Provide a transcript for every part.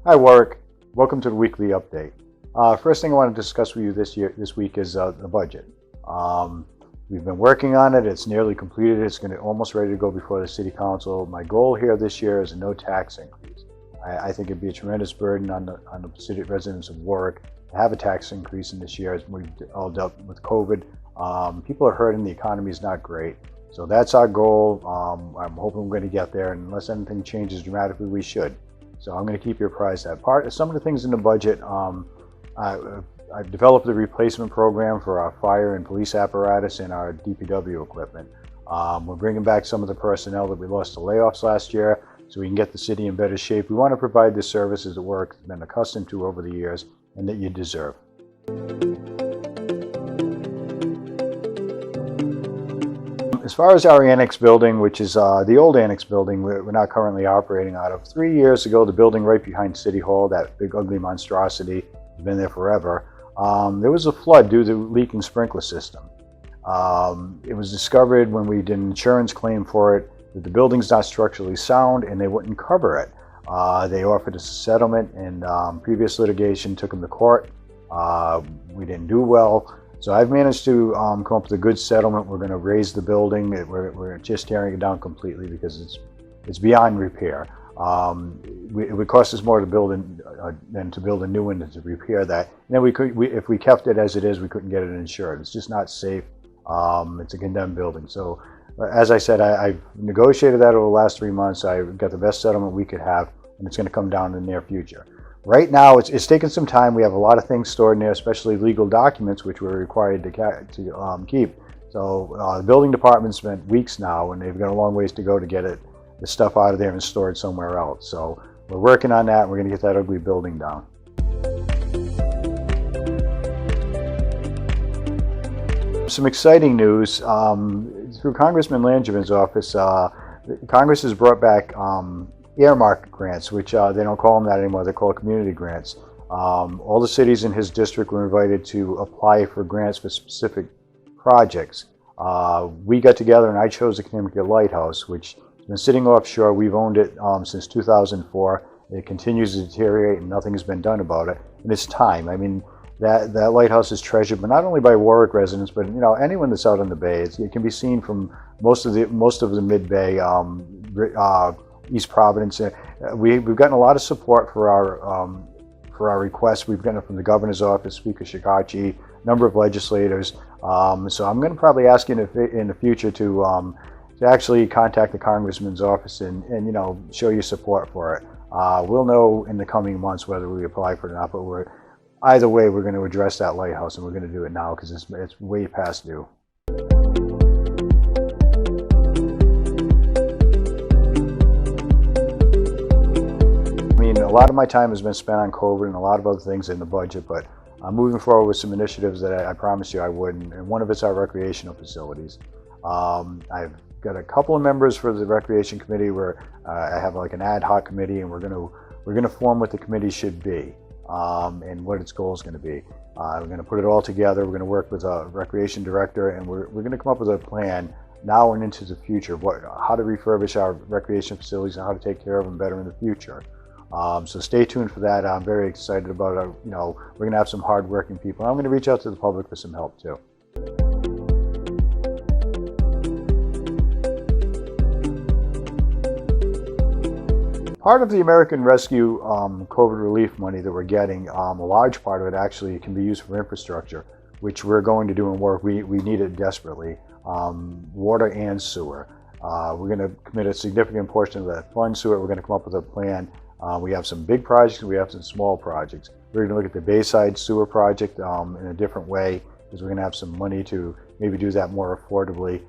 Hi Warwick, welcome to the weekly update. First thing I want to discuss with you this week is the budget. We've been working on it, it's nearly completed, it's almost ready to go before the City Council. My goal here this year is a no tax increase. I think it'd be a tremendous burden on the city residents of Warwick to have a tax increase in this year as we've all dealt with COVID. People are hurting, the economy is not great. So that's our goal. I'm hoping we're going to get there, and unless anything changes dramatically, we should. So I'm going to keep you apprised of that. Some of the things in the budget, I've developed the replacement program for our fire and police apparatus and our DPW equipment. We're bringing back some of the personnel that we lost to layoffs last year so we can get the city in better shape. We want to provide the services that Warwick's been accustomed to over the years and that you deserve. As far as our Annex Building, which is the old Annex Building we're not currently operating out of, 3 years ago, the building right behind City Hall, that big ugly monstrosity, has been there forever, there was a flood due to the leaking sprinkler system. It was discovered when we did an insurance claim for it that the building's not structurally sound and they wouldn't cover it. They offered us a settlement, and previous litigation took them to court. We didn't do well. So I've managed to come up with a good settlement. We're going to raise the building. We're just tearing it down completely because it's beyond repair. It would cost us more to build than to build a new one and to repair that. And then if we kept it as it is, we couldn't get it insured. It's just not safe. It's a condemned building. So as I said, I've negotiated that over the last 3 months. I got the best settlement we could have, and it's going to come down in the near future. Right now, it's taken some time. We have a lot of things stored in there, especially legal documents, which we're required to keep. So the building department spent weeks now, and they've got a long ways to go to get the stuff out of there and stored somewhere else. So we're working on that, and we're going to get that ugly building down. Some exciting news. Through Congressman Langevin's office, Congress has brought back earmark grants, which they don't call them that anymore, they're called community grants. All the cities in his district were invited to apply for grants for specific projects. We got together and I chose the Connecticut Lighthouse, which has been sitting offshore. We've owned it since 2004. It continues to deteriorate and nothing has been done about it. And it's time. I mean, that lighthouse is treasured, but not only by Warwick residents, but anyone that's out on the bay. It can be seen from most of the mid-bay, East Providence. We've gotten a lot of support for our requests. We've gotten it from the governor's office, Speaker Shikachi, a number of legislators. So I'm going to probably ask you in the future to actually contact the congressman's office and show your support for it. We'll know in the coming months whether we apply for it or not, but either way, we're going to address that lighthouse, and we're going to do it now because it's way past due. A lot of my time has been spent on COVID and a lot of other things in the budget, but I'm moving forward with some initiatives that I promised you I would, and one of it's our recreational facilities. I've got a couple of members for the recreation committee where I have like an ad hoc committee, and we're going to form what the committee should be and what its goal is going to be. We're going to put it all together. We're going to work with a recreation director, and we're going to come up with a plan now and into the future, how to refurbish our recreation facilities and how to take care of them better in the future. So stay tuned for that. I'm very excited about it. We're going to have some hard-working people. I'm going to reach out to the public for some help too. Part of the American Rescue COVID relief money that we're getting, a large part of it actually can be used for infrastructure, which we're going to do in work. We need it desperately, water and sewer. We're going to commit a significant portion of that fund to it. We're going to come up with a plan. We have some big projects and we have some small projects. We're going to look at the Bayside Sewer Project in a different way because we're going to have some money to maybe do that more affordably.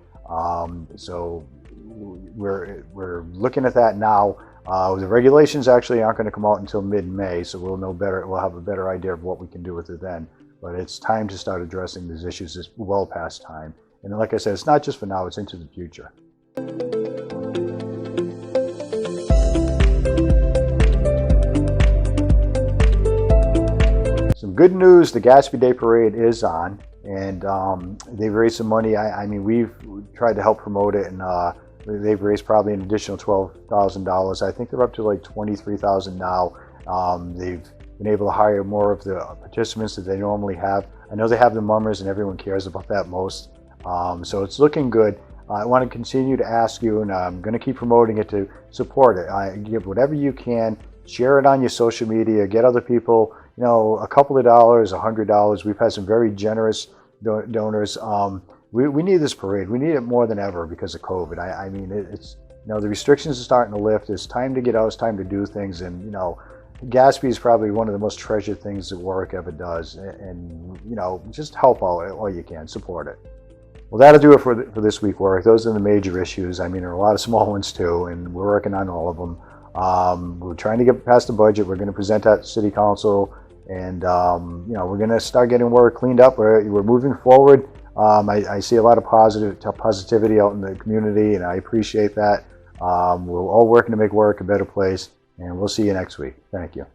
So we're looking at that now. The regulations actually aren't going to come out until mid-May, so we'll know better. We'll have a better idea of what we can do with it then. But it's time to start addressing these issues. It's well past time. And then, like I said, it's not just for now, it's into the future. Some good news, the Gatsby Day Parade is on, and they've raised some money. I mean, we've tried to help promote it, and they've raised probably an additional $12,000. I think they're up to like $23,000 now. They've been able to hire more of the participants that they normally have. I know they have the mummers, and everyone cares about that most. So it's looking good. I want to continue to ask you, and I'm going to keep promoting it, to support it. Give whatever you can. Share it on your social media. Get other people, a couple of dollars, $100. We've had some very generous donors. We need this parade. We need it more than ever because of COVID. I mean, it's the restrictions are starting to lift. It's time to get out. It's time to do things. And Gatsby is probably one of the most treasured things that work ever does. And just help out all you can. Support it. Well, that'll do it for this week work. Those are the major issues. I mean, there are a lot of small ones too, and we're working on all of them. We're trying to get past the budget. We're going to present that to City Council, and we're going to start getting work cleaned up. We're moving forward. I see a lot of positivity out in the community, and I appreciate that. We're all working to make work a better place, and we'll see you next week. Thank you.